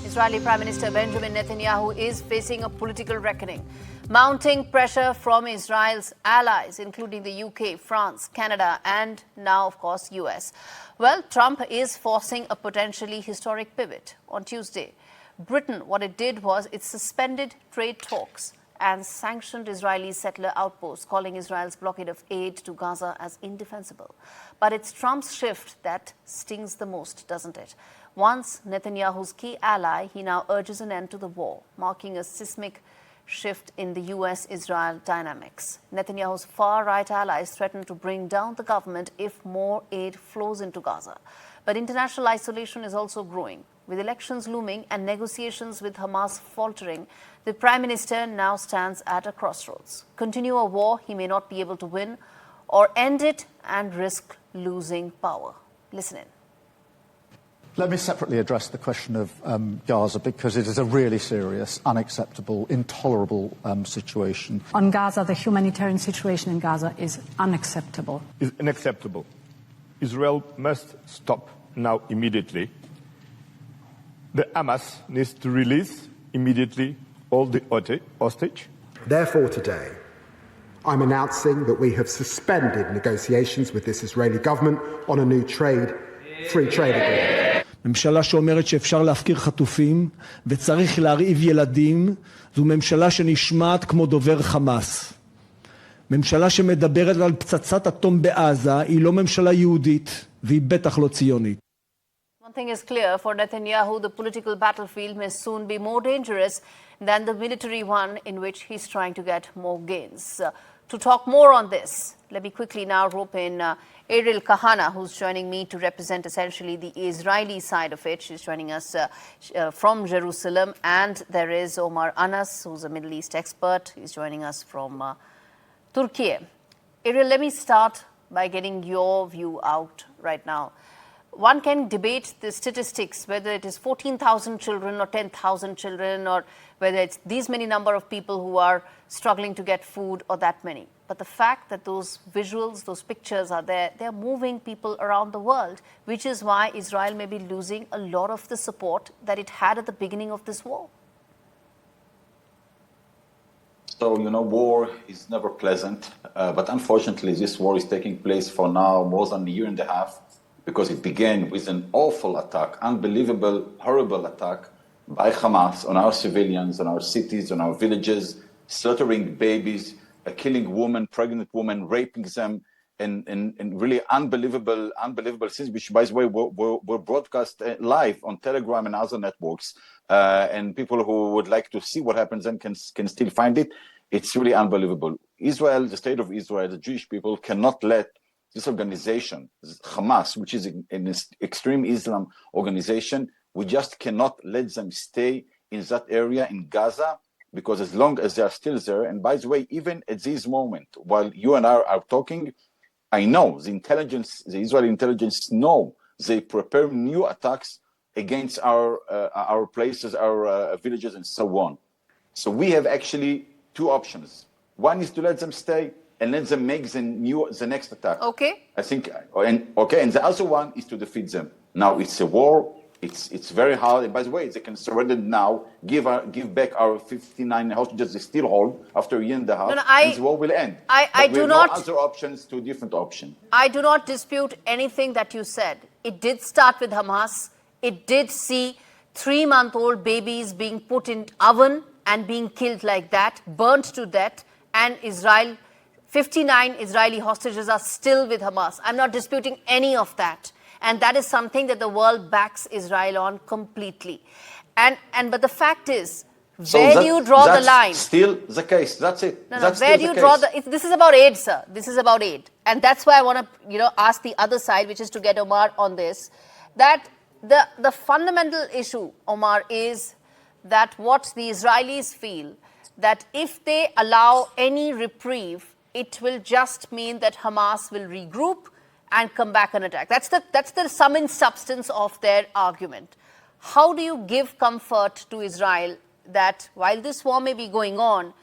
Israeli Prime Minister Benjamin Netanyahu is facing a political reckoning. Mounting pressure from Israel's allies, including the UK, France, Canada, and now, of course, US. Well, Trump is forcing a potentially historic pivot. On Tuesday, Britain, what it did was it suspended trade talks and sanctioned Israeli settler outposts, calling Israel's blockade of aid to Gaza as indefensible. But it's Trump's shift that stings the most, doesn't it? Once Netanyahu's key ally, he now urges an end to the war, marking a seismic shift in the US-Israel dynamics. Netanyahu's far-right allies threaten to bring down the government if more aid flows into Gaza. But international isolation is also growing. With elections looming and negotiations with Hamas faltering, the Prime Minister now stands at a crossroads. Continue a war he may not be able to win, or end it and risk losing power. Listen in. Let me separately address the question of Gaza, because it is a really serious, unacceptable, intolerable situation. On Gaza, the humanitarian situation in Gaza is unacceptable. Is unacceptable. Israel must stop now immediately. The Hamas needs to release immediately all the hostage. Therefore, today, I'm announcing that we have suspended negotiations with this Israeli government on a new free trade agreement. ממשלה שאומרת שאפשר להפקיר חטופים וצריך להרעיב ילדים, זו ממשלה שנשמעת כמו דובר חמאס. ממשלה שמדברת על פצצת אטום בעזה היא לא ממשלה יהודית והיא בטח לא ציונית. One thing is clear, for Netanyahu, the political battlefield may soon be more dangerous than the military one in which he's trying to get more gains. To talk more on this, let me quickly now rope in Ariel Kahana, who's joining me to represent essentially the Israeli side of it. She's joining us from Jerusalem. And there is Omair Anas, who's a Middle East expert. He's joining us from Turkey. Ariel, let me start by getting your view out right now. One can debate the statistics, whether it is 14,000 children or 10,000 children, or whether it's these many number of people who are struggling to get food or that many. But the fact that those visuals, those pictures are there, they're moving people around the world, which is why Israel may be losing a lot of the support that it had at the beginning of this war. So, war is never pleasant, but unfortunately this war is taking place for now more than a year and a half, because it began with an awful attack, unbelievable, horrible attack by Hamas on our civilians, on our cities, on our villages, slaughtering babies, killing women, pregnant women, raping them, and really unbelievable scenes, which, by the way, were broadcast live on Telegram and other networks. And people who would like to see what happens then can still find it. It's really unbelievable. Israel, the state of Israel, the Jewish people cannot let this organization, Hamas, which is an extreme Islam organization, we just cannot let them stay in that area in Gaza, because as long as they are still there, and by the way, even at this moment, while you and I are talking, I know the Israeli intelligence know they prepare new attacks against our places, our villages, and so on. So we have actually two options. One is to let them stay and let them make the next attack. Okay. I think, and the other one is to defeat them. Now it's a war. It's very hard. And by the way, they can surrender now, give back our 59 hostages they still hold after a year and a half, and the war will end. I do not. Other options, two different options. I do not dispute anything that you said. It did start with Hamas. It did see 3-month-old babies being put in oven and being killed like that, burnt to death, and 59 Israeli hostages are still with Hamas. I'm not disputing any of that. And that is something that the world backs Israel on completely. But the fact is, where do you draw the line? That's still the case. That's it. No, where do you draw this is about aid, sir. This is about aid. And that's why I want to, ask the other side, which is to get Omair on this, that the fundamental issue, Omair, is that what the Israelis feel, that if they allow any reprieve, it will just mean that Hamas will regroup and come back and attack. That's the sum and substance of their argument. How do you give comfort to Israel that while this war may be going on,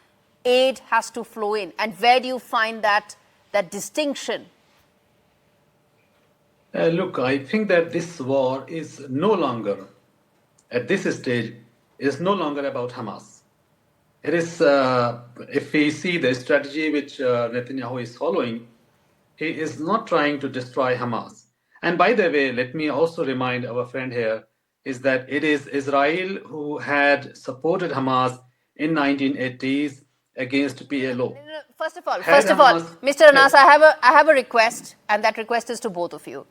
aid has to flow in? And where do you find that distinction? Look, I think that this war is no longer at this stage is no longer about Hamas. It is, if we see the strategy which Netanyahu is following, he is not trying to destroy Hamas. And by the way, let me also remind our friend here is that it is Israel who had supported Hamas in 1980s against PLO. First of all, Hamas- Mr. Anas, I have a request, and that request is to both of you.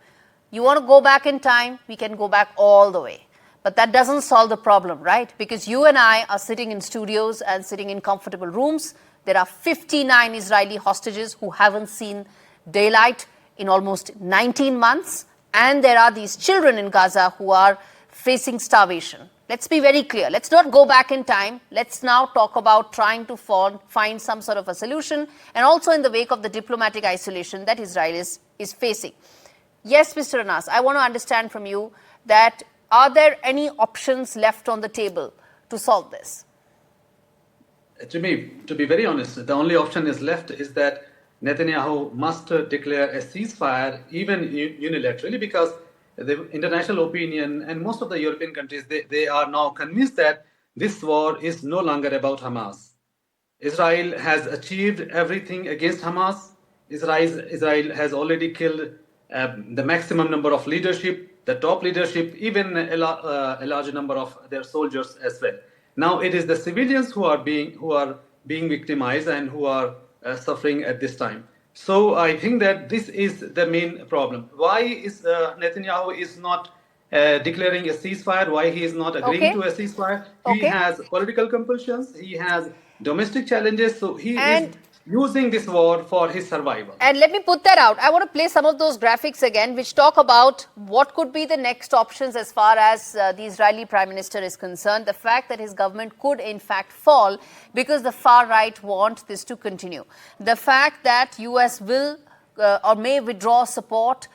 You want to go back in time, we can go back all the way. But that doesn't solve the problem, right? Because you and I are sitting in studios and sitting in comfortable rooms. There are 59 Israeli hostages who haven't seen daylight in almost 19 months. And there are these children in Gaza who are facing starvation. Let's be very clear. Let's not go back in time. Let's now talk about trying to find some sort of a solution, and also in the wake of the diplomatic isolation that Israel is facing. Yes, Mr. Anas, I want to understand from you that are there any options left on the table to solve this? To be very honest, the only option is left is that Netanyahu must declare a ceasefire, even unilaterally, because the international opinion and most of the European countries, they are now convinced that this war is no longer about Hamas. Israel has achieved everything against Hamas. Israel has already killed the maximum number of leadership, the top leadership, even a large number of their soldiers as well. Now it is the civilians who are being victimized and who are suffering at this time. So I think that this is the main problem. Why is Netanyahu is not declaring a ceasefire? Why he is not agreeing to a ceasefire? He has political compulsions. He has domestic challenges. So he is using this war for his survival. And let me put that out. I want to play some of those graphics again, which talk about what could be the next options as far as the Israeli Prime Minister is concerned. The fact that his government could in fact fall because the far right want this to continue. The fact that US will or may withdraw support,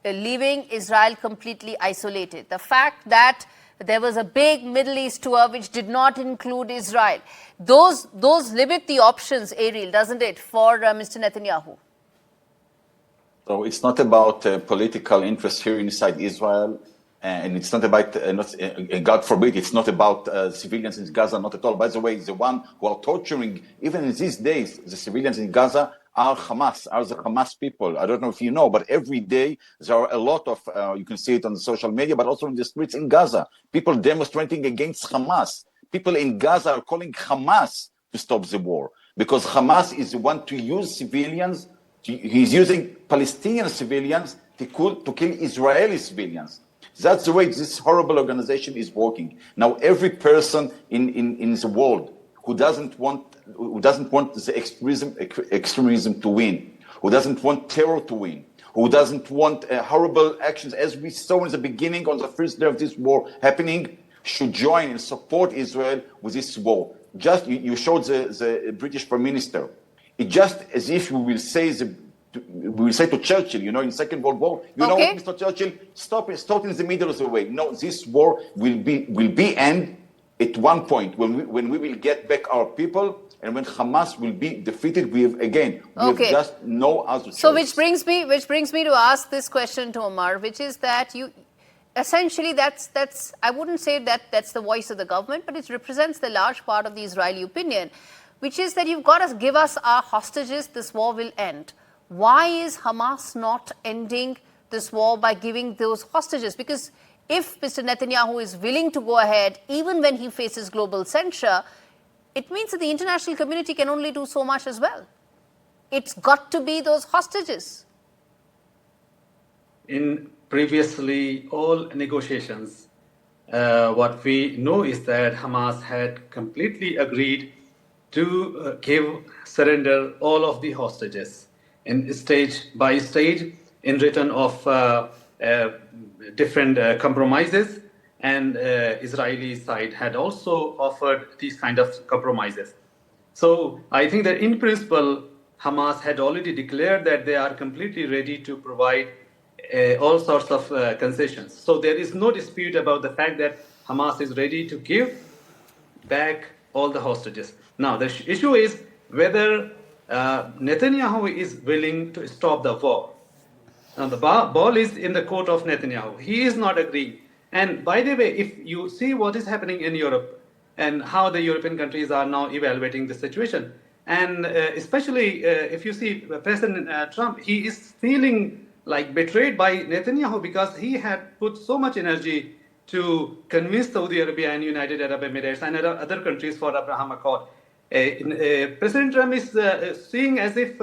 leaving Israel completely isolated. The fact that there was a big Middle East tour which did not include Israel. Those limit the options, Ariel, doesn't it, for Mr. Netanyahu? So it's not about political interest here inside Israel, and it's not about, God forbid, it's not about civilians in Gaza, not at all. By the way, the one who are torturing, even in these days, the civilians in Gaza are Hamas, are the Hamas people. I don't know if you know, but every day there are a lot of, you can see it on the social media, but also in the streets in Gaza, people demonstrating against Hamas. People in Gaza are calling Hamas to stop the war, because Hamas is the one to use civilians. He's using Palestinian civilians to kill Israeli civilians. That's the way this horrible organization is working. Now, every person in the world who doesn't want the extremism to win, who doesn't want terror to win, who doesn't want horrible actions, as we saw in the beginning on the first day of this war happening, should join and support Israel with this war. Just you showed the British Prime Minister. It's just as if we will say to Churchill, in Second World War, know what, Mr. Churchill, stop in the middle of the way. No, this war will be end at one point when we will get back our people, and when Hamas will be defeated. We have just no other choice. So which brings me to ask this question to Omair, which is that you essentially that's I wouldn't say that that's the voice of the government, but it represents the large part of the Israeli opinion, which is that you've got to give us our hostages, this war will end. Why is Hamas not ending this war by giving those hostages? Because if Mr. Netanyahu is willing to go ahead, even when he faces global censure, it means that the international community can only do so much as well. It's got to be those hostages. In previously all negotiations, what we know is that Hamas had completely agreed to surrender all of the hostages in stage by stage in return of different compromises, and Israeli side had also offered these kind of compromises. So I think that in principle, Hamas had already declared that they are completely ready to provide all sorts of concessions. So there is no dispute about the fact that Hamas is ready to give back all the hostages. Now the issue is whether Netanyahu is willing to stop the war. Now the ball is in the court of Netanyahu. He is not agreeing. And by the way, if you see what is happening in Europe and how the European countries are now evaluating the situation, and especially if you see President Trump, he is feeling like betrayed by Netanyahu because he had put so much energy to convince Saudi Arabia and United Arab Emirates and other countries for Abraham Accord. President Trump is seeing as if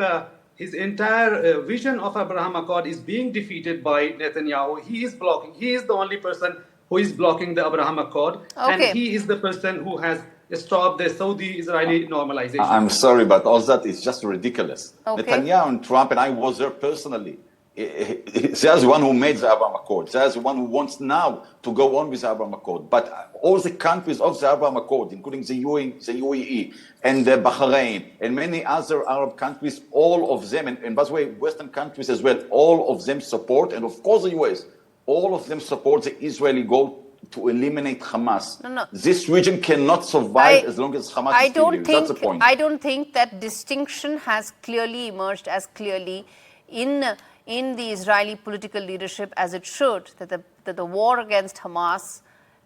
his entire vision of Abraham Accord is being defeated by Netanyahu. He is blocking. He is the only person who is blocking the Abraham Accord. And he is the person who has stopped the Saudi-Israeli normalization. I'm sorry, but all that is just ridiculous. Netanyahu and Trump, and I was there personally. There's one who made the Abraham Accord. There's one who wants now to go on with the Abraham Accord. But all the countries of the Abraham Accord, including the UAE and Bahrain and many other Arab countries, all of them, and by the way, Western countries as well, all of them support, and of course the US, all of them support the Israeli goal to eliminate Hamas. No. This region cannot survive as long as Hamas is still here. That's the point. I don't think that distinction has clearly emerged as clearly in the Israeli political leadership as it should, that the war against Hamas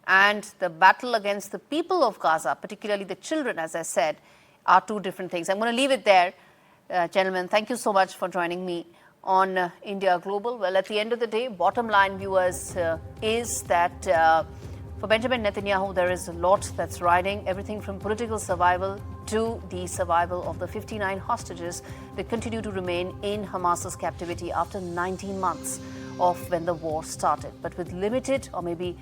and the battle against the people of Gaza, particularly the children, as I said, are two different things. I'm going to leave it there. Gentlemen, thank you so much for joining me on India Global. Well, at the end of the day, bottom line, viewers, is that for Benjamin Netanyahu, there is a lot that's riding, everything from political survival to the survival of the 59 hostages that continue to remain in Hamas's captivity after 19 months of when the war started. But with limited or maybe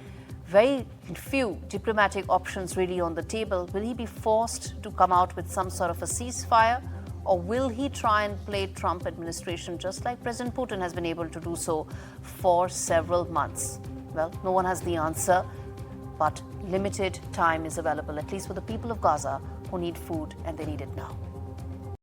very few diplomatic options really on the table, will he be forced to come out with some sort of a ceasefire? Or will he try and play Trump administration just like President Putin has been able to do so for several months? Well, no one has the answer, but limited time is available, at least for the people of Gaza who need food, and they need it now.